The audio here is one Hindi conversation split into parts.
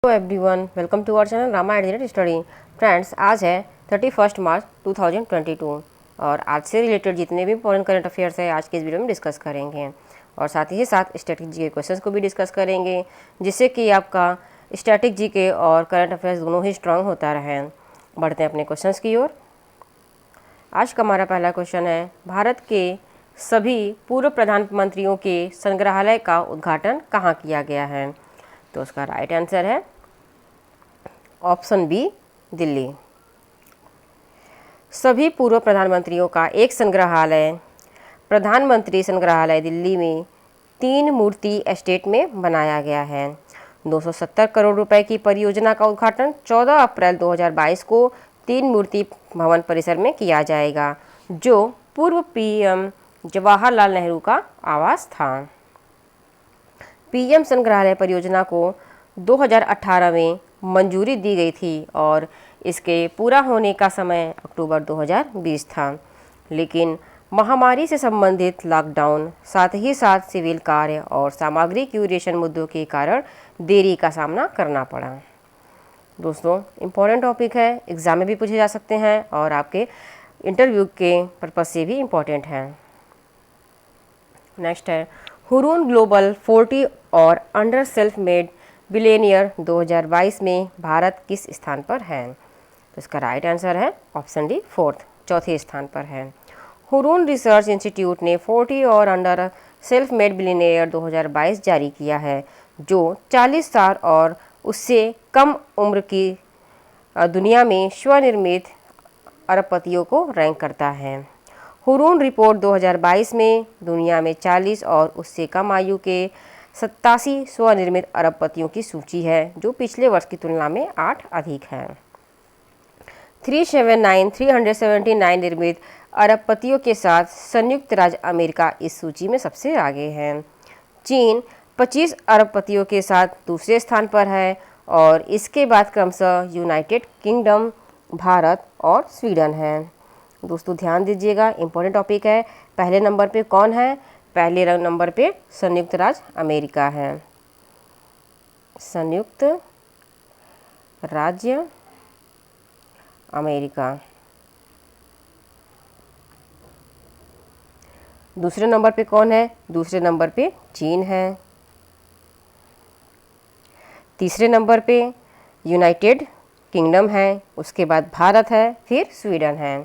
Hello everyone, welcome to our channel Rama edit study. Friends, आज है 31 मार्च 2022 और आज से रिलेटेड जितने भी इंपॉर्टेंट करंट अफेयर्स है आज के इस वीडियो में डिस्कस करेंगे और साथ ही साथ स्टैटिक जीके क्वेश्चंस को भी डिस्कस करेंगे, जिससे कि आपका स्टैटिक जीके और करंट अफेयर्स दोनों ही स्ट्रांग होता रहे। बढ़ते हैं अपने क्वेश्चंस की ओर। आज का हमारा पहला क्वेश्चन है, भारत के सभी पूर्व प्रधानमंत्रियों के संग्रहालय का उद्घाटन कहाँ किया गया है? तो उसका राइट आंसर है ऑप्शन बी, दिल्ली। सभी पूर्व प्रधानमंत्रियों का एक संग्रहालय प्रधानमंत्री संग्रहालय दिल्ली में 3 मूर्ति एस्टेट में बनाया गया है। 270 करोड़ रुपए की परियोजना का उद्घाटन 14 अप्रैल 2022 को 3 मूर्ति भवन परिसर में किया जाएगा, जो पूर्व पीएम जवाहरलाल नेहरू का आवास था। पीएम संग्रहालय परियोजना को 2018 में मंजूरी दी गई थी और इसके पूरा होने का समय अक्टूबर 2020 था, लेकिन महामारी से संबंधित लॉकडाउन, साथ ही साथ सिविल कार्य और सामग्री क्यूरेशन मुद्दों के कारण देरी का सामना करना पड़ा। दोस्तों, इम्पोर्टेंट टॉपिक है, एग्जाम में भी पूछे जा सकते हैं और आपके इंटरव्यू के पर्पज से भी इम्पोर्टेंट है। नेक्स्ट है, हुरून ग्लोबल 40 और अंडर सेल्फ मेड बिलियनियर 2022 में भारत किस स्थान पर है? तो इसका राइट आंसर है ऑप्शन डी, फोर्थ, चौथे स्थान पर है। हुरून रिसर्च इंस्टीट्यूट ने 40 और अंडर सेल्फ मेड बिलियनियर 2022 जारी किया है, जो 40 साल और उससे कम उम्र की दुनिया में स्वनिर्मित अरबपतियों को रैंक करता है। हुरून रिपोर्ट 2022 में दुनिया में 40 और उससे कम आयु के 87 स्वनिर्मित अरबपतियों की सूची है, जो पिछले वर्ष की तुलना में 8 अधिक है। 379 निर्मित अरबपतियों के साथ संयुक्त राज्य अमेरिका इस सूची में सबसे आगे है। चीन 25 अरबपतियों के साथ दूसरे स्थान पर है और इसके बाद क्रमशः यूनाइटेड किंगडम, भारत और स्वीडन है। दोस्तों ध्यान दीजिएगा, इंपॉर्टेंट टॉपिक है। पहले नंबर पे कौन है? पहले नंबर पे संयुक्त राज्य अमेरिका है। संयुक्त राज्य अमेरिका। दूसरे नंबर पे कौन है? दूसरे नंबर पे चीन है। तीसरे नंबर पे यूनाइटेड किंगडम है, उसके बाद भारत है, फिर स्वीडन है।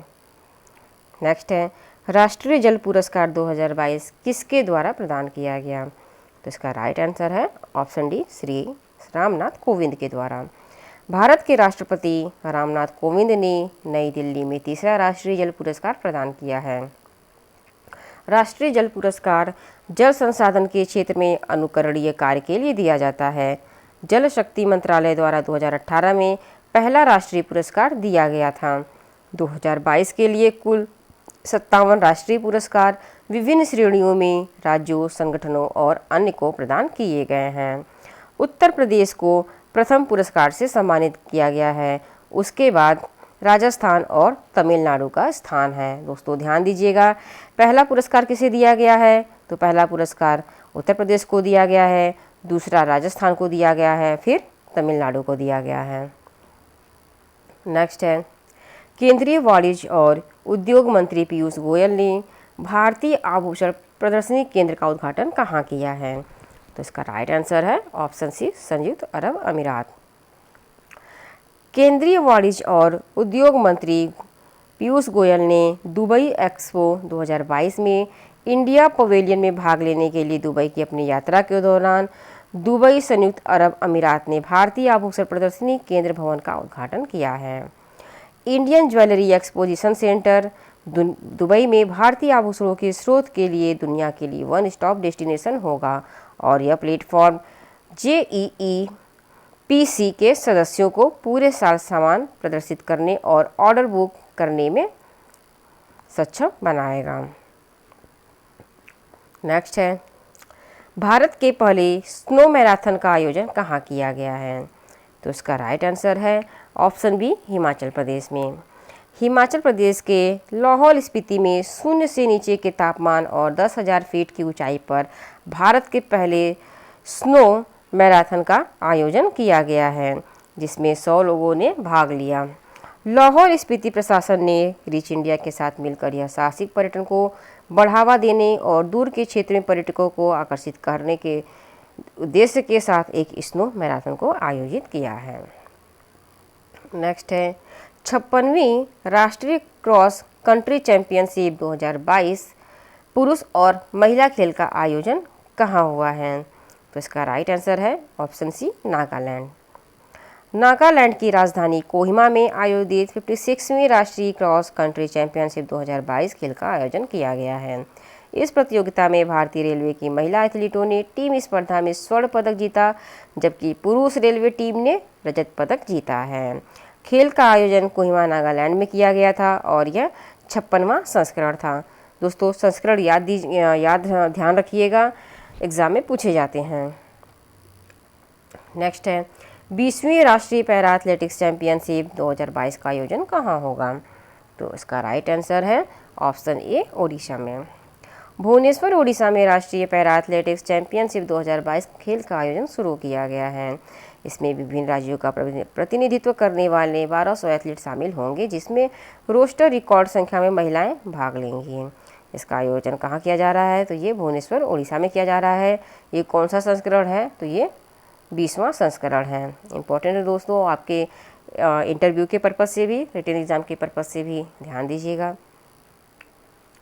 नेक्स्ट है, राष्ट्रीय जल पुरस्कार 2022 किसके द्वारा प्रदान किया गया? तो इसका राइट आंसर है ऑप्शन डी, श्री रामनाथ कोविंद के द्वारा। भारत के राष्ट्रपति रामनाथ कोविंद ने नई दिल्ली में तीसरा राष्ट्रीय जल पुरस्कार प्रदान किया है। राष्ट्रीय जल पुरस्कार जल संसाधन के क्षेत्र में अनुकरणीय कार्य के लिए दिया जाता है। जल शक्ति मंत्रालय द्वारा 2018 में पहला राष्ट्रीय पुरस्कार दिया गया था। 2022 के लिए कुल 57 राष्ट्रीय पुरस्कार विभिन्न श्रेणियों में राज्यों, संगठनों और अन्य को प्रदान किए गए हैं। उत्तर प्रदेश को प्रथम पुरस्कार से सम्मानित किया गया है, उसके बाद राजस्थान और तमिलनाडु का स्थान है। दोस्तों ध्यान दीजिएगा, पहला पुरस्कार किसे दिया गया है? तो पहला पुरस्कार उत्तर प्रदेश को दिया गया है, दूसरा राजस्थान को दिया गया है, फिर तमिलनाडु को दिया गया है। नेक्स्ट है, केंद्रीय वाणिज्य और उद्योग मंत्री पीयूष गोयल ने भारतीय आभूषण प्रदर्शनी केंद्र का उद्घाटन कहाँ किया है? तो इसका राइट आंसर है ऑप्शन सी, संयुक्त अरब अमीरात। केंद्रीय वाणिज्य और उद्योग मंत्री पीयूष गोयल ने दुबई एक्सपो 2022 में इंडिया पवेलियन में भाग लेने के लिए दुबई की अपनी यात्रा के दौरान दुबई संयुक्त अरब अमीरात ने भारतीय आभूषण प्रदर्शनी केंद्र भवन का उद्घाटन किया है। Indian jewellery exposition centre Dubai में भारतीय आभूषणों के स्रोत के लिए दुनिया के लिए वन स्टॉप डेस्टिनेशन होगा और यह प्लेटफॉर्म JEEPC के सदस्यों को पूरे साल सामान प्रदर्शित करने और ऑर्डर बुक करने में सक्षम बनाएगा। नेक्स्ट है, भारत के पहले स्नो मैराथन का आयोजन कहाँ किया गया है? तो इसका राइट आंसर है ऑप्शन बी, हिमाचल प्रदेश में। हिमाचल प्रदेश के लाहौल स्पीति में 0 से नीचे के तापमान और 10,000 फीट की ऊंचाई पर भारत के पहले स्नो मैराथन का आयोजन किया गया है, जिसमें 100 लोगों ने भाग लिया। लाहौल स्पीति प्रशासन ने रीच इंडिया के साथ मिलकर यह साहसिक पर्यटन को बढ़ावा देने और दूर के क्षेत्र में पर्यटकों को आकर्षित करने के उद्देश्य के साथ एक स्नो मैराथन को आयोजित किया है। नेक्स्ट है 56वीं राष्ट्रीय क्रॉस कंट्री चैंपियनशिप 2022 पुरुष और महिला खेल का आयोजन कहाँ हुआ है? तो इसका राइट आंसर है ऑप्शन सी, नागालैंड। नागालैंड की राजधानी कोहिमा में आयोजित 56वीं राष्ट्रीय क्रॉस कंट्री चैंपियनशिप 2022 खेल का आयोजन किया गया है। इस प्रतियोगिता में भारतीय रेलवे की महिला एथलीटों ने टीम स्पर्धा में स्वर्ण पदक जीता, जबकि पुरुष रेलवे टीम ने रजत पदक जीता है। खेल का आयोजन कोहिमा नागालैंड में किया गया था और यह 56वां संस्करण था। दोस्तों संस्करण याद ध्यान रखिएगा, एग्जाम में पूछे जाते हैं। नेक्स्ट है 20वीं राष्ट्रीय पैरा एथलेटिक्स चैंपियनशिप 2022 का आयोजन कहाँ होगा? तो इसका राइट आंसर है ऑप्शन ए, ओडिशा में। भुवनेश्वर ओडिशा में राष्ट्रीय पैरा एथलेटिक्स चैंपियनशिप 2022 खेल का आयोजन शुरू किया गया है। इसमें विभिन्न राज्यों का प्रतिनिधित्व करने वाले 1200 एथलीट शामिल होंगे, जिसमें रोस्टर रिकॉर्ड संख्या में महिलाएं भाग लेंगी। इसका आयोजन कहाँ किया जा रहा है? तो ये भुवनेश्वर ओडिशा में किया जा रहा है। ये कौन सा संस्करण है? तो ये 20वां संस्करण है। इम्पोर्टेंट है दोस्तों, आपके इंटरव्यू के पर्पज़ से भी, रिटन एग्ज़ाम के पर्पज़ से भी ध्यान दीजिएगा।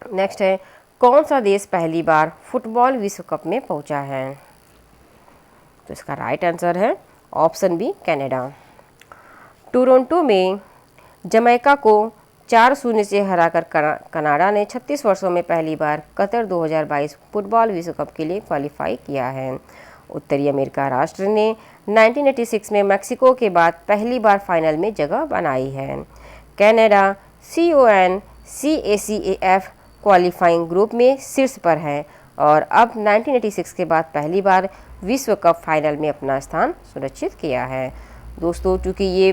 नेक्स्ट है कौन सा देश पहली बार फुटबॉल विश्व कप में पहुंचा है? तो इसका राइट आंसर है ऑप्शन बी, कनाडा। टोरंटो में जमैका को 4-0 से हराकर कनाडा ने 36 वर्षों में पहली बार कतर 2022 फुटबॉल विश्व कप के लिए क्वालिफाई किया है। उत्तरी अमेरिका राष्ट्र ने 1986 में मैक्सिको के बाद पहली बार फाइनल में जगह बनाई है। कनाडा CONCACAF क्वालिफाइंग ग्रुप में शीर्ष पर है और अब 1986 के बाद पहली बार विश्व कप फाइनल में अपना स्थान सुरक्षित किया है। दोस्तों चूँकि ये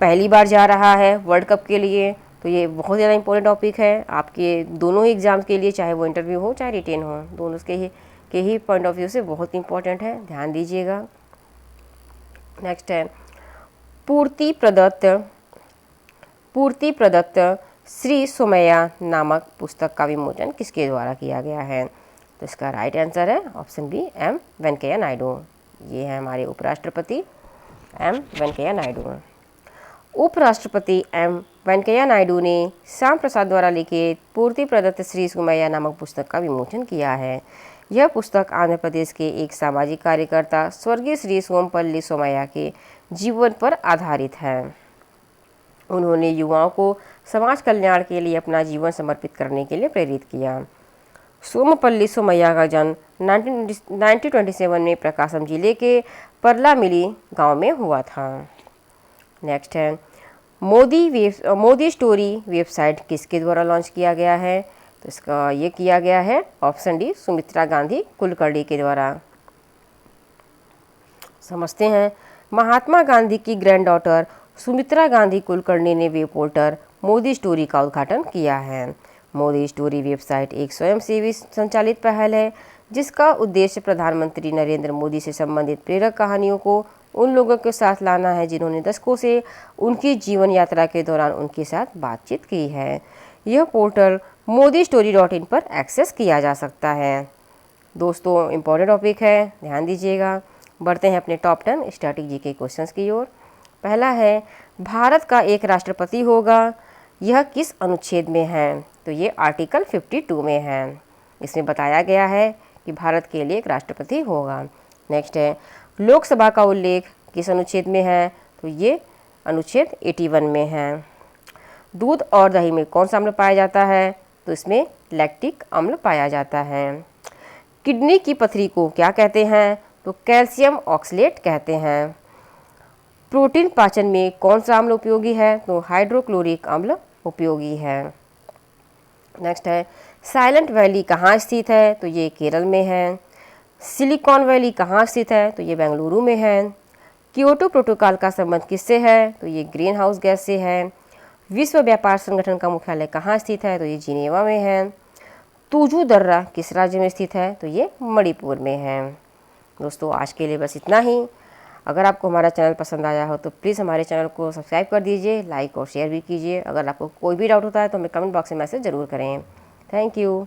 पहली बार जा रहा है वर्ल्ड कप के लिए, तो ये बहुत ज़्यादा इंपॉर्टेंट टॉपिक है आपके दोनों ही एग्ज़ाम्स के लिए, चाहे वो इंटरव्यू हो चाहे रिटेन हो, दोनों के ही पॉइंट ऑफ व्यू से बहुत इंपॉर्टेंट है, ध्यान दीजिएगा। नेक्स्ट है पूर्ति प्रदत्त श्री सोमैया नामक पुस्तक का विमोचन किसके द्वारा किया गया है? तो इसका राइट आंसर है option B, M Venkaiah Naidu. ये है हमारे उपराष्ट्रपति एम वेंकैया नायडू। उपराष्ट्रपति एम वेंकैया नायडू ने श्याम प्रसाद द्वारा लिखित पूर्ति प्रदत्त श्री सोमैया नामक पुस्तक का विमोचन किया है। यह पुस्तक आंध्र प्रदेश के एक सामाजिक कार्यकर्ता स्वर्गीय श्री सोमपल्ली सोमैया के जीवन पर आधारित है। उन्होंने युवाओं को समाज कल्याण के लिए अपना जीवन समर्पित करने के लिए प्रेरित किया। सोमपल्ली सोमैया का जन्म 1927 में प्रकाशम जिले के परलामिली गांव में हुआ था। नेक्स्ट है मोदी स्टोरी वेबसाइट किसके द्वारा लॉन्च किया गया है? तो इसका ये किया गया है ऑप्शन डी, सुमित्रा गांधी कुलकर्णी के द्वारा। समझते हैं महात्मा गांधी की ग्रैंड डॉटर सुमित्रा गांधी कुलकर्णी ने वेब पोर्टल मोदी स्टोरी का उद्घाटन किया है। मोदी स्टोरी वेबसाइट एक स्वयंसेवी संचालित पहल है जिसका उद्देश्य प्रधानमंत्री नरेंद्र मोदी से संबंधित प्रेरक कहानियों को उन लोगों के साथ लाना है जिन्होंने दशकों से उनकी जीवन यात्रा के दौरान उनके साथ बातचीत की है। यह पोर्टल modi-story.in पर एक्सेस किया जा सकता है। दोस्तों इम्पोर्टेंट टॉपिक है, ध्यान दीजिएगा। बढ़ते हैं अपने टॉप 10 स्टैटिक जीके क्वेश्चंस की ओर। पहला है भारत का एक राष्ट्रपति होगा, यह किस अनुच्छेद में है? तो ये आर्टिकल 52 में है। इसमें बताया गया है कि भारत के लिए एक राष्ट्रपति होगा। नेक्स्ट है लोकसभा का उल्लेख किस अनुच्छेद में है? तो ये अनुच्छेद 81 में है। दूध और दही में कौन सा अम्ल पाया जाता है? तो इसमें लैक्टिक अम्ल पाया जाता है। किडनी की पथरी को क्या कहते हैं? तो कैल्शियम ऑक्सलेट कहते हैं। प्रोटीन पाचन में कौन सा अम्ल उपयोगी है? तो हाइड्रोक्लोरिक अम्ल उपयोगी है। नेक्स्ट है साइलेंट वैली कहाँ स्थित है? तो ये केरल में है। सिलिकॉन वैली कहाँ स्थित है? तो ये बेंगलुरु में है। क्योटो प्रोटोकॉल का संबंध किससे है? तो ये ग्रीन हाउस गैस से है। विश्व व्यापार संगठन का मुख्यालय कहाँ स्थित है? तो ये जिनेवा में है। तुजू दर्रा किस राज्य में स्थित है? तो ये मणिपुर में है। दोस्तों आज के लिए बस इतना ही। अगर आपको हमारा चैनल पसंद आया हो तो प्लीज़ हमारे चैनल को सब्सक्राइब कर दीजिए, लाइक और शेयर भी कीजिए। अगर आपको कोई भी डाउट होता है तो हमें कमेंट बॉक्स में मैसेज ज़रूर करें। Thank you.